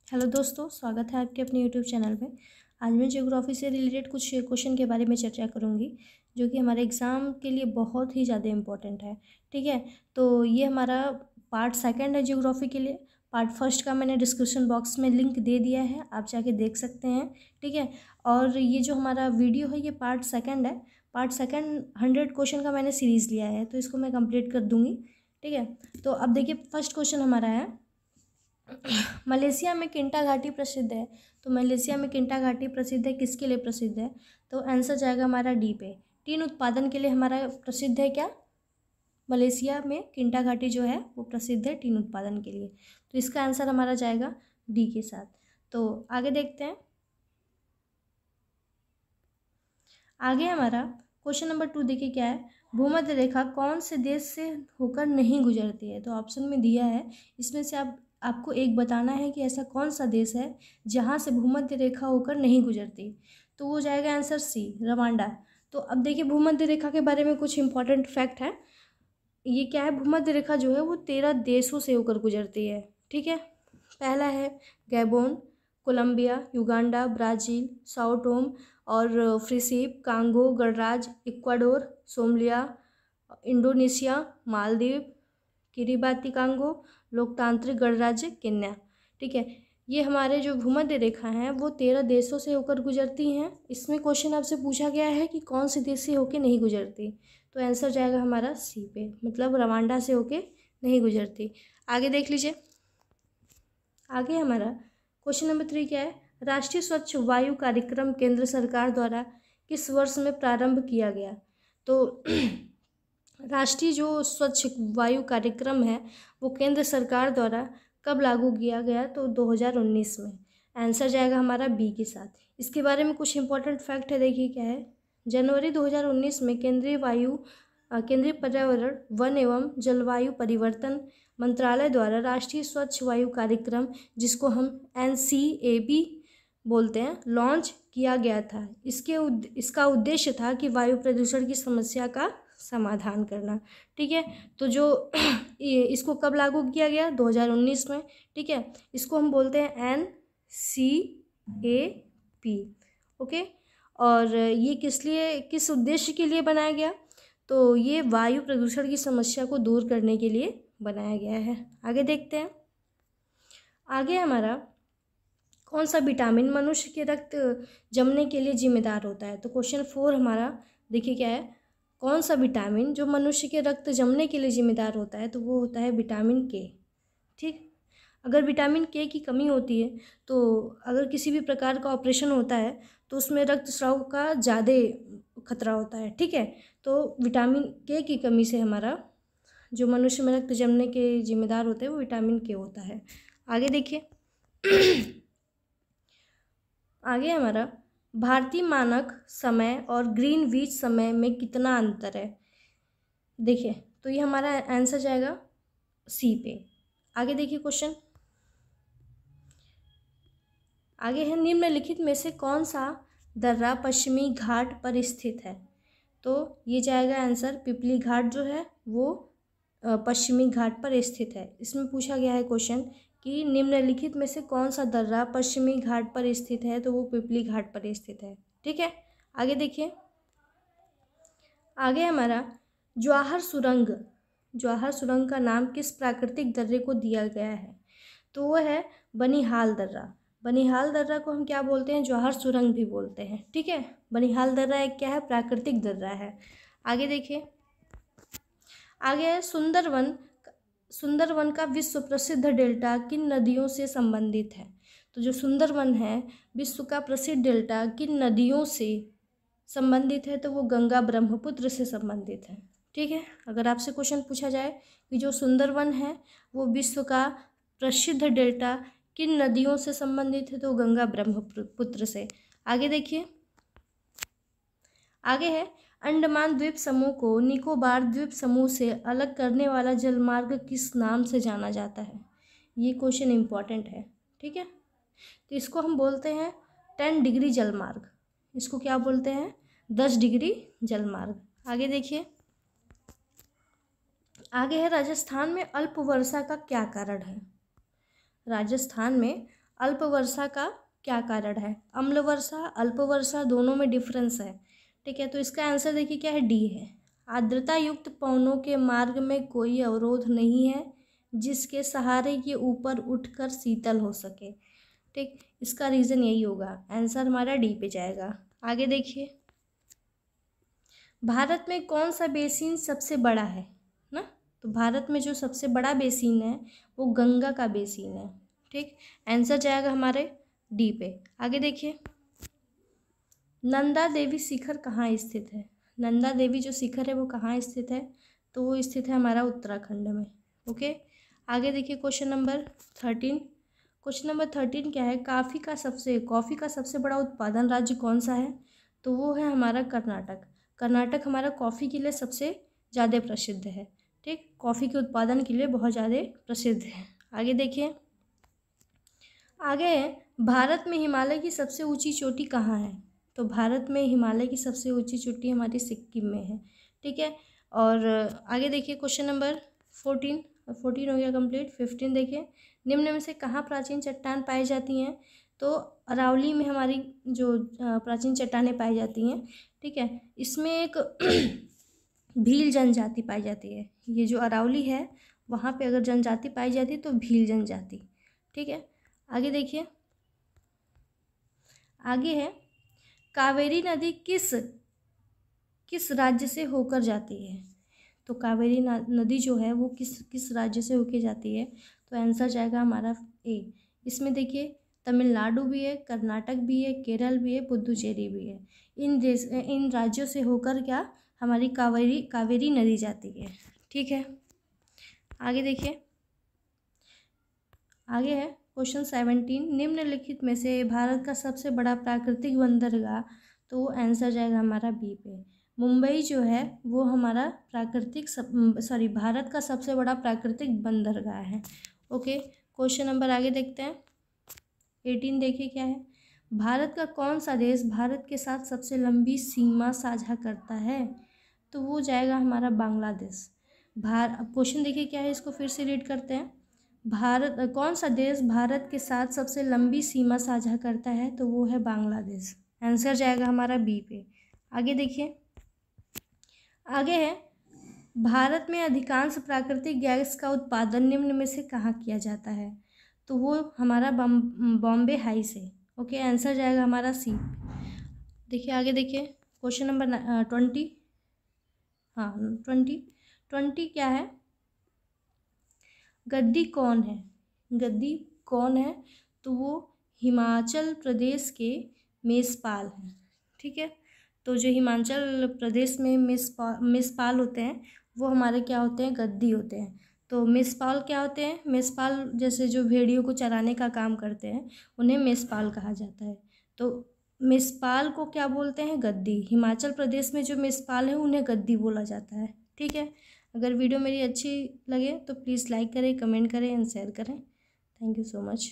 Hello दोस्तों, स्वागत है आपके अपने यूट्यूब चैनल में। आज मैं ज्योग्राफी से रिलेटेड कुछ क्वेश्चन के बारे में चर्चा करूंगी जो कि हमारे एग्ज़ाम के लिए बहुत ही ज़्यादा इम्पोर्टेंट है। ठीक है, तो ये हमारा पार्ट सेकंड है ज्योग्राफी के लिए। पार्ट फर्स्ट का मैंने डिस्क्रिप्शन बॉक्स में लिंक दे दिया है, आप जाके देख सकते हैं। ठीक है, और ये जो हमारा वीडियो है ये पार्ट सेकेंड है। पार्ट सेकेंड 100 क्वेश्चन का मैंने सीरीज़ लिया है, तो इसको मैं कंप्लीट कर दूँगी। ठीक है, तो अब देखिए फर्स्ट क्वेश्चन हमारा है, मलेशिया में किंटा घाटी प्रसिद्ध है। तो मलेशिया में किंटा घाटी प्रसिद्ध है, किसके लिए प्रसिद्ध है? तो आंसर जाएगा हमारा डी पे। टीन उत्पादन के लिए हमारा प्रसिद्ध है क्या? मलेशिया में किंटा घाटी जो है वो प्रसिद्ध है टीन उत्पादन के लिए। तो इसका आंसर हमारा जाएगा डी के साथ। तो आगे देखते हैं। आगे हमारा क्वेश्चन नंबर 2 देखिए क्या है, भूमध्य रेखा कौन से देश से होकर नहीं गुजरती है? तो ऑप्शन में दिया है, इसमें से आपको एक बताना है कि ऐसा कौन सा देश है जहाँ से भूमध्य रेखा होकर नहीं गुजरती। तो वो जाएगा आंसर सी, रवांडा। तो अब देखिए भूमध्य रेखा के बारे में कुछ इंपॉर्टेंट फैक्ट है। ये क्या है, भूमध्य रेखा जो है वो 13 देशों से होकर गुजरती है। ठीक है, पहला है Gabon, Colombia, Uganda, Brazil, Sao Tome और फ्रिसीप, कांगो गणराज्य, Ecuador, Somalia, Indonesia, Maldives, Kiribati Congo, लोकतांत्रिक गणराज्य केन्या। ठीक है, ये हमारे जो भूमध्य रेखा हैं वो 13 देशों से होकर गुजरती हैं। इसमें क्वेश्चन आपसे पूछा गया है कि कौन से देश से होकर नहीं गुजरती, तो आंसर जाएगा हमारा सी पे, मतलब रवांडा से होके नहीं गुजरती। आगे देख लीजिए। आगे हमारा क्वेश्चन नंबर 3 क्या है, राष्ट्रीय स्वच्छ वायु कार्यक्रम केंद्र सरकार द्वारा किस वर्ष में प्रारंभ किया गया? तो राष्ट्रीय जो स्वच्छ वायु कार्यक्रम है वो केंद्र सरकार द्वारा कब लागू किया गया? तो 2019 में। आंसर जाएगा हमारा बी के साथ। इसके बारे में कुछ इंपॉर्टेंट फैक्ट है, देखिए क्या है। जनवरी 2019 में केंद्रीय पर्यावरण, वन एवं जलवायु परिवर्तन मंत्रालय द्वारा राष्ट्रीय स्वच्छ वायु कार्यक्रम, जिसको हम NCAB बोलते हैं, लॉन्च किया गया था। इसका उद्देश्य था कि वायु प्रदूषण की समस्या का समाधान करना। ठीक है, तो जो इसको कब लागू किया गया? 2019 में। ठीक है, इसको हम बोलते हैं NCAP। ओके, और ये किस उद्देश्य के लिए बनाया गया? तो ये वायु प्रदूषण की समस्या को दूर करने के लिए बनाया गया है। आगे देखते हैं। आगे हमारा कौन सा विटामिन मनुष्य के रक्त जमने के लिए जिम्मेदार होता है? तो क्वेश्चन 4 हमारा देखिए क्या है, कौन सा विटामिन जो मनुष्य के रक्त जमने के लिए जिम्मेदार होता है? तो वो होता है विटामिन के। ठीक, अगर विटामिन के की कमी होती है तो अगर किसी भी प्रकार का ऑपरेशन होता है तो उसमें रक्तस्राव का ज़्यादा खतरा होता है। ठीक है, तो विटामिन के की कमी से हमारा जो मनुष्य में रक्त जमने के जिम्मेदार होते हैं वो विटामिन के होता है। आगे देखिए। आगे हमारा भारतीय मानक समय और ग्रीनविच समय में कितना अंतर है? देखिए, तो ये हमारा आंसर जाएगा सी पे। आगे देखिए क्वेश्चन। आगे है, निम्नलिखित में से कौन सा दर्रा पश्चिमी घाट पर स्थित है? तो ये जाएगा आंसर, पिपली घाट जो है वो पश्चिमी घाट पर स्थित है। इसमें पूछा गया है क्वेश्चन कि निम्नलिखित में से कौन सा दर्रा पश्चिमी घाट पर स्थित है? तो वो पिपली घाट पर स्थित है। ठीक है, आगे देखिए। आगे हमारा जवाहर सुरंग का नाम किस प्राकृतिक दर्रे को दिया गया है? तो वो है बनिहाल दर्रा। बनिहाल दर्रा को हम क्या बोलते हैं? जवाहर सुरंग भी बोलते हैं। ठीक है, बनिहाल दर्रा एक क्या है? प्राकृतिक दर्रा है। आगे देखिए। आगे है सुंदरवन का विश्व प्रसिद्ध डेल्टा किन नदियों से संबंधित है? तो जो सुंदरवन है विश्व का प्रसिद्ध डेल्टा किन नदियों से संबंधित है? तो वो गंगा ब्रह्मपुत्र से संबंधित है। ठीक है, अगर आपसे क्वेश्चन पूछा जाए कि जो सुंदरवन है वो विश्व का प्रसिद्ध डेल्टा किन नदियों से संबंधित है? तो गंगा ब्रह्मपुत्र से। आगे देखिए। आगे है, अंडमान द्वीप समूह को निकोबार द्वीप समूह से अलग करने वाला जलमार्ग किस नाम से जाना जाता है? ये क्वेश्चन इम्पॉर्टेंट है। ठीक है, तो इसको हम बोलते हैं 10 डिग्री जलमार्ग। इसको क्या बोलते हैं? 10 डिग्री जलमार्ग। आगे देखिए। आगे है, राजस्थान में अल्प वर्षा का क्या कारण है? राजस्थान में अल्प वर्षा का क्या कारण है? अम्ल वर्षा, अल्प वर्षा, दोनों में डिफरेंस है। ठीक है, तो इसका आंसर देखिए क्या है, डी है। आर्द्रता युक्त पवनों के मार्ग में कोई अवरोध नहीं है जिसके सहारे ये ऊपर उठकर शीतल हो सके। ठीक, इसका रीज़न यही होगा, आंसर हमारा डी पे जाएगा। आगे देखिए, भारत में कौन सा बेसिन सबसे बड़ा है ना? तो भारत में जो सबसे बड़ा बेसिन है वो गंगा का बेसिन है। ठीक, आंसर जाएगा हमारे डी पे। आगे देखिए, नंदा देवी शिखर कहाँ स्थित है? नंदा देवी जो शिखर है वो कहाँ स्थित है? तो वो स्थित है हमारा उत्तराखंड में। ओके, आगे देखिए क्वेश्चन नंबर 13। क्वेश्चन नंबर 13 क्या है, कॉफ़ी का सबसे बड़ा उत्पादन राज्य कौन सा है? तो वो है हमारा कर्नाटक। कर्नाटक हमारा कॉफ़ी के लिए सबसे ज़्यादा प्रसिद्ध है। ठीक, कॉफ़ी के उत्पादन के लिए बहुत ज़्यादा प्रसिद्ध है। आगे देखिए, आगे भारत में हिमालय की सबसे ऊंची चोटी कहाँ है? तो भारत में हिमालय की सबसे ऊंची चोटी हमारी सिक्किम में है। ठीक है, और आगे देखिए क्वेश्चन नंबर 14 हो गया कंप्लीट। 15 देखिए, निम्न में से कहाँ प्राचीन चट्टान पाई जाती हैं? तो अरावली में हमारी जो प्राचीन चट्टानें पाई जाती हैं। ठीक है, इसमें एक भील जनजाति पाई जाती है। ये जो अरावली है वहाँ पे अगर जनजाति पाई जाती है तो भील जनजाति। ठीक है, आगे देखिए, आगे है कावेरी नदी किस राज्य से होकर जाती है? तो कावेरी नदी जो है वो किस राज्य से होकर जाती है? तो आंसर जाएगा हमारा ए। इसमें देखिए तमिलनाडु भी है, कर्नाटक भी है, केरल भी है, पुदुचेरी भी है। इन राज्यों से होकर क्या हमारी कावेरी नदी जाती है। ठीक है, आगे देखिए, आगे है क्वेश्चन 17। निम्नलिखित में से भारत का सबसे बड़ा प्राकृतिक बंदरगाह, तो वो आंसर जाएगा हमारा बी पे। मुंबई जो है वो हमारा भारत का सबसे बड़ा प्राकृतिक बंदरगाह है। ओके, क्वेश्चन नंबर आगे देखते हैं 18 देखिए क्या है, भारत का कौन सा देश भारत के साथ सबसे लंबी सीमा साझा करता है? तो वो जाएगा हमारा बांग्लादेश। क्वेश्चन देखिए क्या है, इसको फिर से रीड करते हैं। कौन सा देश भारत के साथ सबसे लंबी सीमा साझा करता है? तो वो है बांग्लादेश। आंसर जाएगा हमारा बी पे। आगे देखिए, आगे है भारत में अधिकांश प्राकृतिक गैस का उत्पादन निम्न में से कहाँ किया जाता है? तो वो हमारा बॉम्बे हाई से। ओके, आंसर जाएगा हमारा सी। देखिए आगे देखिए क्वेश्चन नंबर 20। हाँ 20 क्या है, गद्दी कौन है? गद्दी कौन है? तो वो हिमाचल प्रदेश के मेषपाल हैं। ठीक है, तो जो हिमाचल प्रदेश में मेषपाल होते हैं वो हमारे क्या होते हैं, गद्दी होते हैं। तो मेषपाल क्या होते हैं? मेषपाल जैसे जो भेड़ियों को चराने का काम करते हैं उन्हें मेषपाल कहा जाता है। तो मेषपाल को क्या बोलते हैं? गद्दी। हिमाचल प्रदेश में जो मेषपाल है उन्हें गद्दी बोला जाता है। ठीक है, अगर वीडियो मेरी अच्छी लगे तो प्लीज़ लाइक करें, कमेंट करें एंड शेयर करें। Thank you so much.